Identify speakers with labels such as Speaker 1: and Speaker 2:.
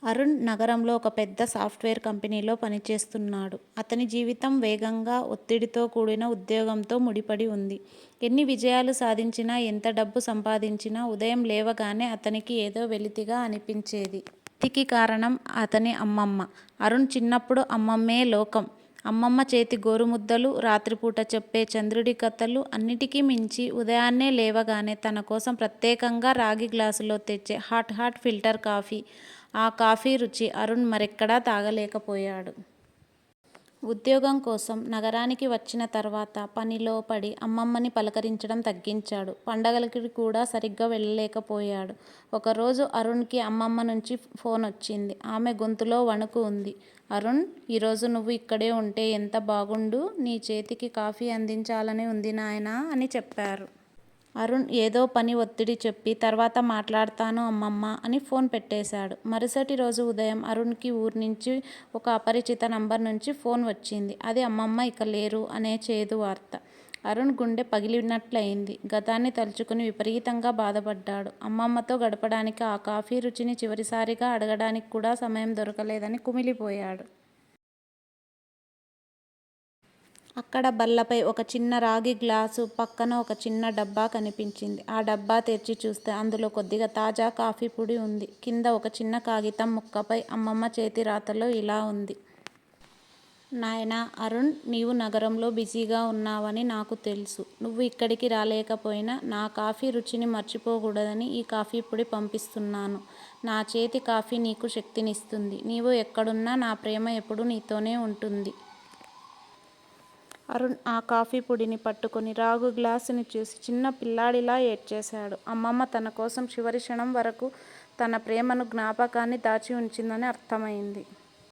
Speaker 1: అరుణ్ నగరంలో ఒక పెద్ద సాఫ్ట్వేర్ కంపెనీలో పనిచేస్తున్నాడు. అతని జీవితం వేగంగా, ఒత్తిడితో కూడిన ఉద్యోగంతో ముడిపడి ఉంది. ఎన్ని విజయాలు సాధించినా, ఎంత డబ్బు సంపాదించినా ఉదయం లేవగానే అతనికి ఏదో వెలితిగా అనిపించేది. వెలితికి కారణం అతని అమ్మమ్మ. అరుణ్ చిన్నప్పుడు అమ్మమ్మే లోకం. అమ్మమ్మ చేతి గోరుముద్దలు, రాత్రిపూట చెప్పే చంద్రుడి కథలు, అన్నిటికీ మించి ఉదయాన్నే లేవగానే తన కోసం ప్రత్యేకంగా రాగి గ్లాసులో తెచ్చే హాట్ ఫిల్టర్ కాఫీ. ఆ కాఫీ రుచి అరుణ్ మరెక్కడా తాగలేకపోయాడు. ఉద్యోగం కోసం నగరానికి వచ్చిన తర్వాత పనిలో పడి అమ్మమ్మని పలకరించడం తగ్గించాడు. పండగలకి కూడా సరిగ్గా వెళ్ళలేకపోయాడు. ఒకరోజు అరుణ్కి అమ్మమ్మ నుంచి ఫోనొచ్చింది. ఆమె గొంతులో వణుకు ఉంది. అరుణ్, ఈరోజు నువ్వు ఇక్కడే ఉంటే ఎంత బాగుండు. నీ చేతికి కాఫీ అందించాలని ఉంది నాయనా అని చెప్పారు. అరుణ్ ఏదో పని ఒత్తిడి చెప్పి తర్వాత మాట్లాడతాను అమ్మమ్మ అని ఫోన్ పెట్టేశాడు. మరుసటి రోజు ఉదయం అరుణ్కి ఊర్నుంచి ఒక అపరిచిత నంబర్ నుంచి ఫోన్ వచ్చింది. అది అమ్మమ్మ ఇక లేరు అనే చేదు వార్త. అరుణ్ గుండె పగిలినట్లయింది. గతాన్ని తలుచుకుని విపరీతంగా బాధపడ్డాడు. అమ్మమ్మతో గడపడానికి, ఆ కాఫీ రుచిని చివరిసారిగా అడగడానికి కూడా సమయం దొరకలేదని కుమిలిపోయాడు. అక్కడ బల్లపై ఒక చిన్న రాగి గ్లాసు, పక్కన ఒక చిన్న డబ్బా కనిపించింది. ఆ డబ్బా తెరిచి చూస్తే అందులో కొద్దిగా తాజా కాఫీ పొడి ఉంది. కింద ఒక చిన్న కాగితం ముక్కపై అమ్మమ్మ చేతి రాతలో ఇలా ఉంది. నాయనా అరుణ్, నీవు నగరంలో బిజీగా ఉన్నావని నాకు తెలుసు. నువ్వు ఇక్కడికి రాలేకపోయినా నా కాఫీ రుచిని మర్చిపోకూడదని ఈ కాఫీ పొడి పంపిస్తున్నాను. నా చేతి కాఫీ నీకు శక్తినిస్తుంది. నీవు ఎక్కడున్నా నా ప్రేమ ఎప్పుడూ నీతోనే ఉంటుంది. అరుణ్ ఆ కాఫీ పొడిని పట్టుకుని రాగు గ్లాసుని చూసి చిన్న పిల్లాడిలా ఏడ్చేశాడు. అమ్మమ్మ తన కోసం చివరి క్షణం వరకు తన ప్రేమను, జ్ఞాపకాన్ని దాచి ఉంచిందని అర్థమైంది.